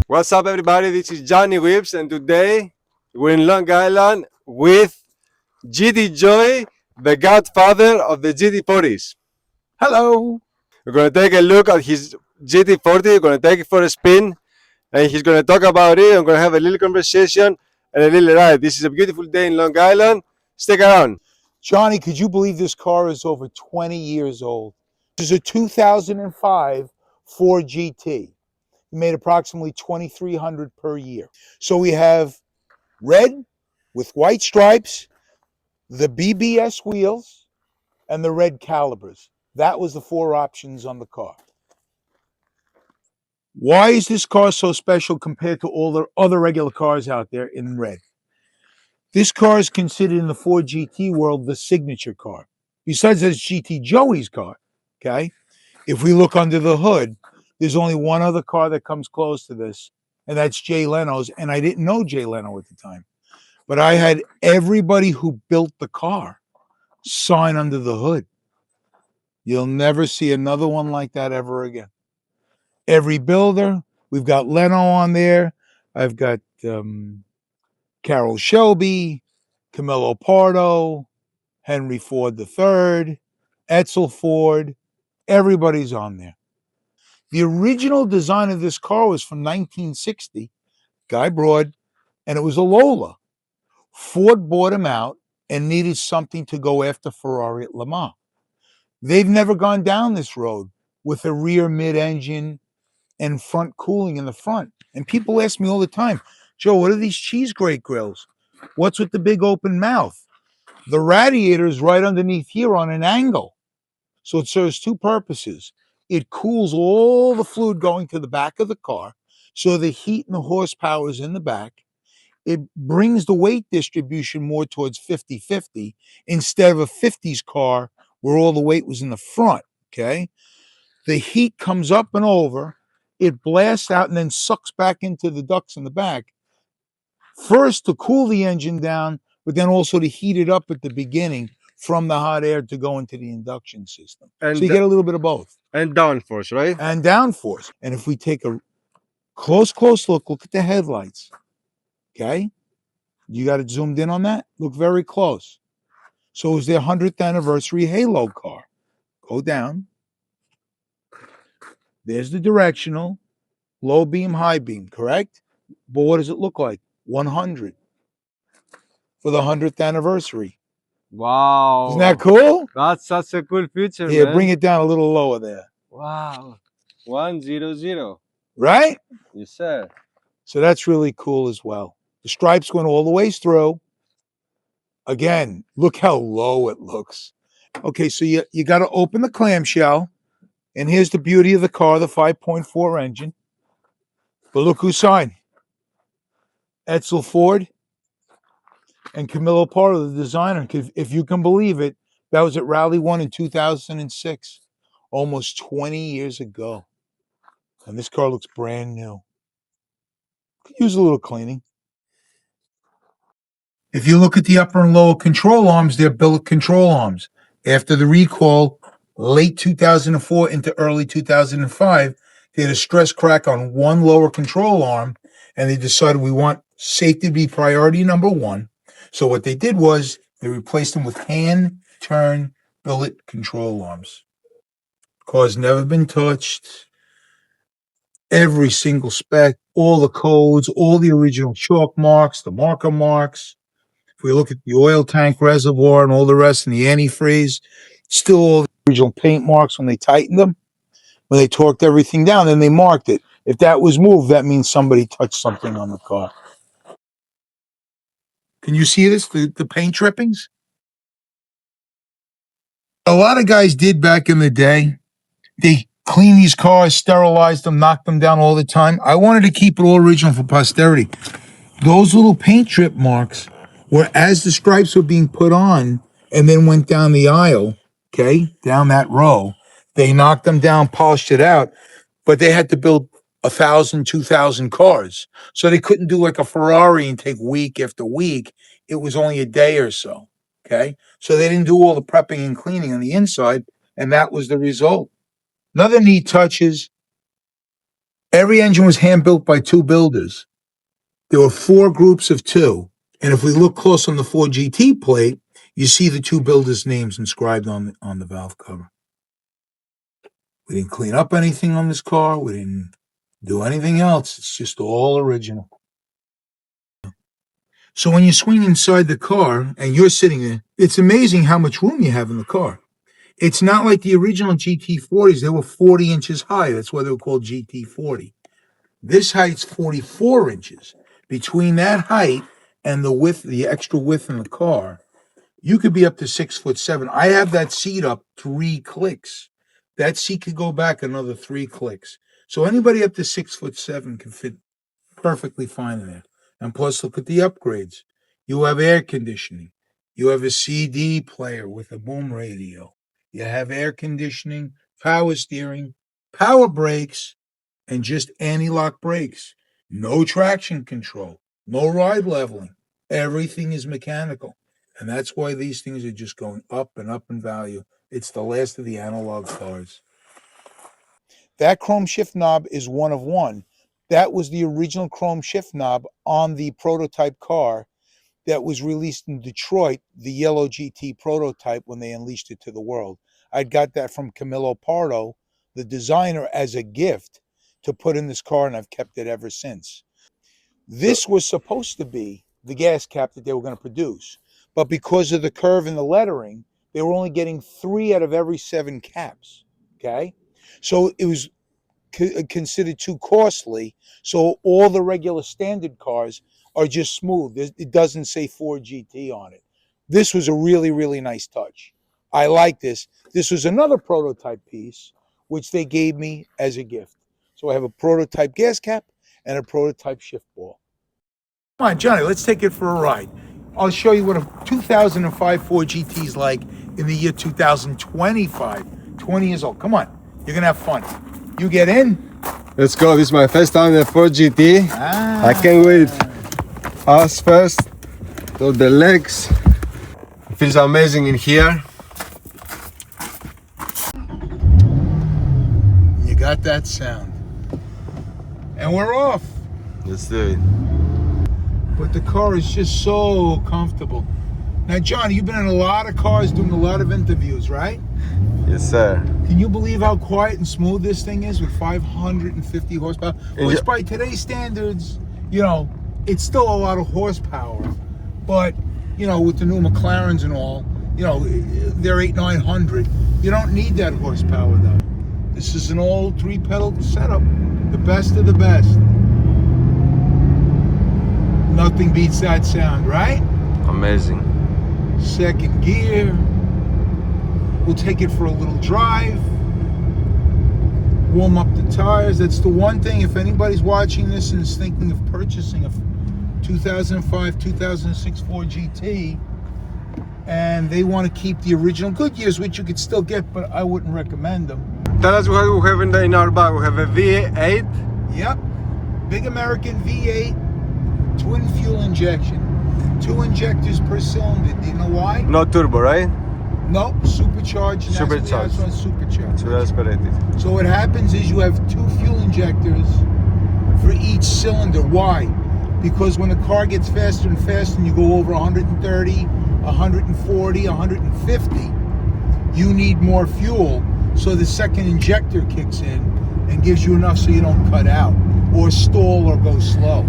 What's up, everybody? This is Johnny Whips, and today we're in Long Island with GT Joy, the godfather of the GT40s. Hello. We're going to take a look at his GT40. We're going to take it for a spin, and he's going to talk about it. I'm going to have a little conversation and a little ride. This is a beautiful day in Long Island. Stick around. Johnny, could you believe this car is over 20 years old? This is a 2005 Ford GT. It made approximately 2,300 per year. So we have red with white stripes, the BBS wheels, and the red calibers. That was the four options on the car. Why is this car so special compared to all the other regular cars out there in red? This car is considered in the Ford GT world the signature car. Besides it's GT Joey's car, okay? If we look under the hood, there's only one other car that comes close to this, and that's Jay Leno's. And I didn't know Jay Leno at the time, but I had everybody who built the car sign under the hood. You'll never see another one like that ever again. Every builder, we've got Leno on there. I've got Carroll Shelby, Camilo Pardo, Henry Ford III, Edsel Ford. Everybody's on there. The original design of this car was from 1960, Guy Broad, and it was a Lola. Ford bought him out and needed something to go after Ferrari at Le Mans. They've never gone down this road with a rear mid-engine and front cooling in the front. And people ask me all the time, Joe, what are these cheese grate grills? What's with the big open mouth? The radiator is right underneath here on an angle. So it serves two purposes. It cools all the fluid going to the back of the car, so the heat and the horsepower is in the back. It brings the weight distribution more towards 50-50 instead of a 50s car where all the weight was in the front, okay? The heat comes up and over, it blasts out and then sucks back into the ducts in the back. First to cool the engine down, but then also to heat it up at the beginning from the hot air to go into the induction system. And so you get a little bit of both. And downforce, right? And downforce. And if we take a close look at the headlights. Okay? You got it zoomed in on that? Look very close. So it was their 100th anniversary halo car. Go down. There's the directional, low beam, high beam, correct? But what does it look like? 100 for the 100th anniversary. Wow. Isn't that cool? That's such a cool feature, Yeah, man. bring it down a little lower there. Wow. 100. Right? Yes, sir. So that's really cool as well. The stripes went all the way through. Again, look how low it looks. Okay, so you got to open the clamshell. And here's the beauty of the car, the 5.4 engine. But look who signed. Edsel Ford and Camilo Pardo, the designer. If you can believe it, that was at Rally 1 in 2006, almost 20 years ago. And this car looks brand new. Could use a little cleaning. If you look at the upper and lower control arms, they're billet control arms. After the recall, late 2004 into early 2005, they had a stress crack on one lower control arm, and they decided we want safety to be priority number one. So what they did was they replaced them with hand-turn billet control arms. Car's never been touched. Every single spec, all the codes, all the original chalk marks, the marker marks. If we look at the oil tank reservoir and all the rest and the antifreeze, still all the original paint marks when they tightened them. When they torqued everything down, then they marked it. If that was moved, that means somebody touched something on the car. Can you see this, the paint drippings? A lot of guys did back in the day. They cleaned these cars, sterilized them, knocked them down all the time. I wanted to keep it all original for posterity. Those little paint drip marks were as the stripes were being put on and then went down the aisle, okay, down that row. They knocked them down, polished it out, but they had to build 1,000, 2,000 cars. So they couldn't do like a Ferrari and take week after week. It was only a day or so, okay? So they didn't do all the prepping and cleaning on the inside, and that was the result. Another neat touch is Every engine was hand-built by two builders. There were 4 groups of 2. And if we look close on the Ford GT plate, you see the 2 builders' names inscribed on the valve cover. We didn't clean up anything on this car. We didn't do anything else. It's just all original. So when you swing inside the car and you're sitting there, it's amazing how much room you have in the car. It's not like the original GT40s. They were 40 inches high. That's why they were called GT40. This height's 44 inches. Between that height and the width, the extra width in the car, you could be up to 6'7". I have that seat up 3 clicks. That seat could go back another 3 clicks. So anybody up to 6'7" can fit perfectly fine in there. And plus, look at the upgrades. You have air conditioning. You have a CD player with a boom radio. You have air conditioning, power steering, power brakes, and just anti-lock brakes. No traction control, no ride leveling. Everything is mechanical. And that's why these things are just going up and up in value. It's the last of the analog cars. That chrome shift knob is one of one. That was the original chrome shift knob on the prototype car that was released in Detroit, the yellow GT prototype, when they unleashed it to the world. I got that from Camilo Pardo, the designer, as a gift to put in this car, and I've kept it ever since. This was supposed to be the gas cap that they were going to produce, but because of the curve in the lettering, they were only getting 3 out of every 7 caps, okay? So it was considered too costly, so all the regular standard cars are just smooth. It doesn't say Ford GT on it. This was a really, really nice touch. I like this. This was another prototype piece, which they gave me as a gift. So I have a prototype gas cap and a prototype shift ball. Come on, Johnny, let's take it for a ride. I'll show you what a 2005 Ford GT is like in the year 2025. 20 years old. Come on, you're going to have fun. You get in? Let's go. This is my first time in the Ford GT. I can't wait. Us first. So the legs. It feels amazing in here. You got that sound. And we're off. Let's do it. But the car is just so comfortable. Now, Johnny, you've been in a lot of cars doing a lot of interviews, right? Yes, sir. Can you believe how quiet and smooth this thing is with 550 horsepower? Which by today's standards, you know, it's still a lot of horsepower. But, you know, with the new McLarens and all, you know, they're 800-900. You don't need that horsepower, though. This is an old 3-pedal setup. The best of the best. Nothing beats that sound, right? Amazing. Second gear. We'll take it for a little drive. Warm up the tires. That's the one thing, if anybody's watching this and is thinking of purchasing a 2005, 2006 Ford GT, and they want to keep the original Goodyears, which you could still get, but I wouldn't recommend them. Tell us what we have in our bag. We have a V8. Yep. Big American V8, twin fuel injection. 2 injectors per cylinder. Do you know why? No turbo, right? Nope, supercharged. Supercharged. Supercharged. So that's correct. So what happens is you have 2 fuel injectors for each cylinder. Why? Because when the car gets faster and faster and you go over 130, 140, 150, you need more fuel. So the second injector kicks in and gives you enough so you don't cut out or stall or go slow.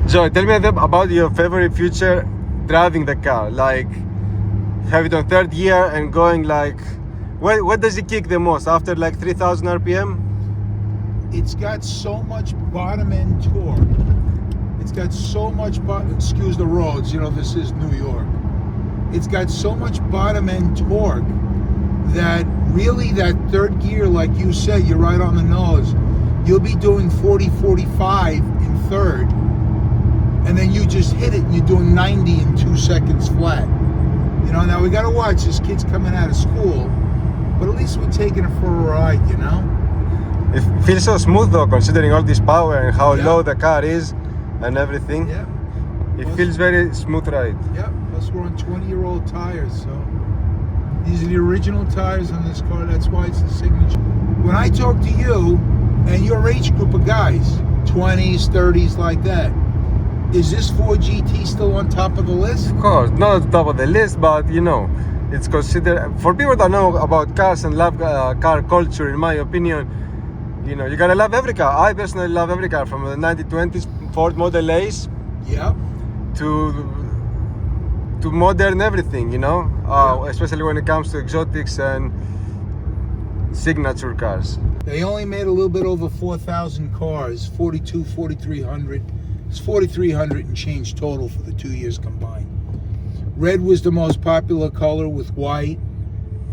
So tell me about your favorite feature driving the car. Like, have it on 3rd gear and going like, what does it kick the most after like 3,000 RPM? It's got so much bottom end torque. It's got so much, excuse the roads, you know, this is New York. It's got so much bottom end torque that really that 3rd gear, like you said, you're right on the nose. You'll be doing 40, 45 in 3rd, and then you just hit it and you're doing 90 in 2 seconds flat. You know, now we gotta watch, this kid's coming out of school, but at least we're taking it for a ride, you know? It feels so smooth though, considering all this power and how low the car is and everything. Yeah. It feels very smooth ride. Yep, plus we're on 20-year-old tires, so these are the original tires on this car. That's why it's the signature. When I talk to you, And your age group of guys, 20s, 30s, like that. Is this Ford GT still on top of the list? Of course, not at the top of the list, but you know, it's considered, for people that know about cars and love car culture, in my opinion, you know, you gotta love every car. I personally love every car, from the 1920s Ford Model A's Yep. to modern everything, you know, especially when it comes to exotics and signature cars. They only made a little bit over 4,000 cars, 4,300. It's 4,300 and change total for the 2 years combined. Red was the most popular color with white,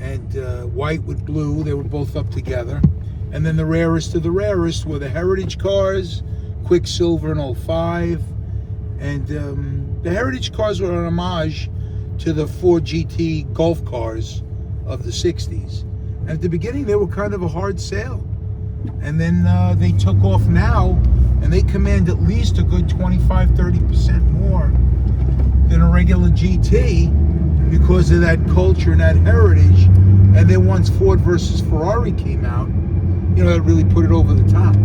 and white with blue. They were both up together. And then the rarest of the rarest were the Heritage cars, Quicksilver and 05. And the Heritage cars were an homage to the Ford GT Golf cars of the 60s. And at the beginning, they were kind of a hard sale. And then they took off now, and they command at least a good 25-30% more than a regular GT because of that culture and that heritage. And then once Ford versus Ferrari came out, you know, that really put it over the top.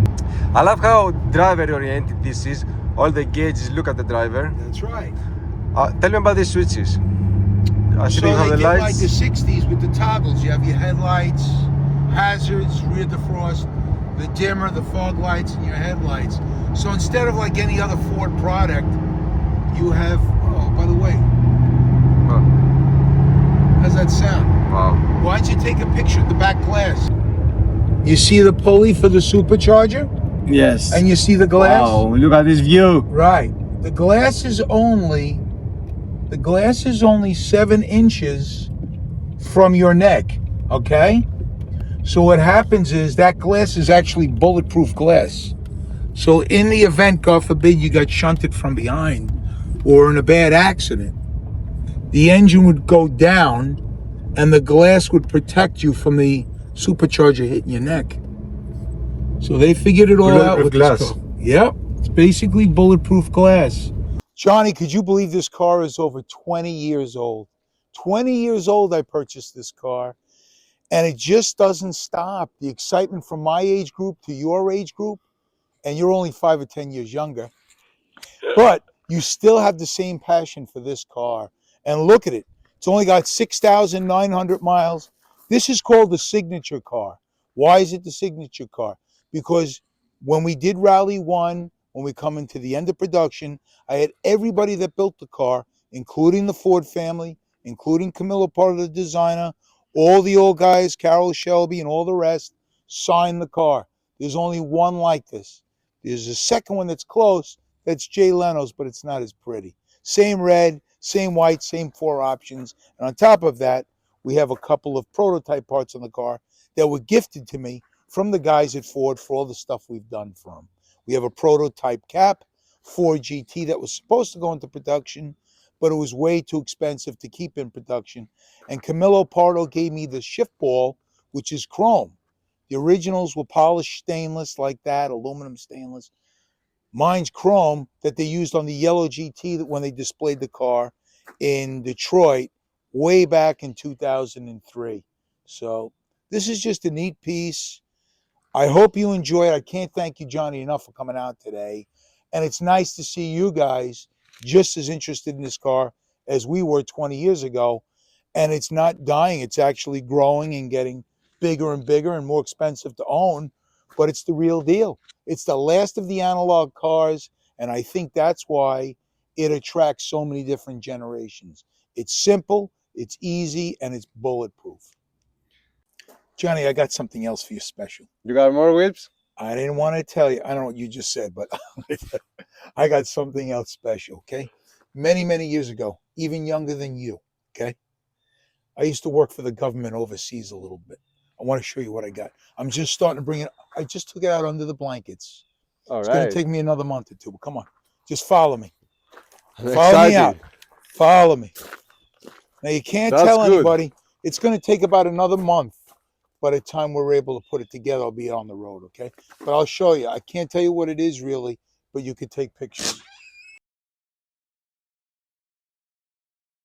I love how driver oriented this is. All the gauges look at the driver. That's right. Tell me about these switches. I So think they the get lights. like the 60s with the toggles. You have your headlights, hazards, rear defrost, the dimmer, the fog lights, and your headlights. So instead of like any other Ford product, you have, oh, by the way, Oh, how's that sound? wow. Why don't you take a picture of the back glass? You see the pulley for the supercharger? Yes. And you see the glass? Wow, look at this view. Right. The glass is only 7 inches from your neck, okay? So what happens is that glass is actually bulletproof glass. So in the event, God forbid, you got shunted from behind or in a bad accident, the engine would go down and the glass would protect you from the supercharger hitting your neck. So they figured it all out with Bulletproof this glass. car. Yep, it's basically bulletproof glass. Johnny, could you believe this car is over 20 years old? 20 years old I purchased this car, and it just doesn't stop. The excitement from my age group to your age group, and you're only 5 or 10 years younger, but you still have the same passion for this car. And look at it. It's only got 6,900 miles. This is called the signature car. Why is it the signature car? Because when we did Rally 1, when we come into the end of production, I had everybody that built the car, including the Ford family, including Camilo Pardo, the designer, all the old guys, Carroll Shelby and all the rest, sign the car. There's only one like this. There's a second one that's close, that's Jay Leno's, but it's not as pretty. Same red, same white, same 4 options. And on top of that, we have a couple of prototype parts on the car that were gifted to me from the guys at Ford for all the stuff we've done for them. We have a prototype cap, Ford GT, that was supposed to go into production, but it was way too expensive to keep in production. And Camilo Pardo gave me the shift ball, which is chrome. The originals were polished stainless like that, aluminum stainless. Mine's chrome that they used on the yellow GT that when they displayed the car in Detroit way back in 2003. So this is just a neat piece. I hope you enjoy it. I can't thank you, Johnny, enough for coming out today. And it's nice to see you guys just as interested in this car as we were 20 years ago. And it's not dying. It's actually growing and getting bigger and bigger and more expensive to own. But it's the real deal. It's the last of the analog cars. And I think that's why it attracts so many different generations. It's simple, it's easy, and it's bulletproof. Johnny, I got something else for you special. You got more whips? I didn't want to tell you. I don't know what you just said, but I got something else special, okay? Many, many years ago, even younger than you, okay? I used to work for the government overseas a little bit. I want to show you what I got. I'm just starting to bring it. I just took it out under the blankets. All It's right. going to take me another month or two, but come on. Just follow me. I'm Follow me excited. out. Follow me. Now, you can't That's tell good. anybody. It's going to take about another month. By the time we're able to put it together, I'll be on the road, okay? But I'll show you. I can't tell you what it is really, but you could take pictures.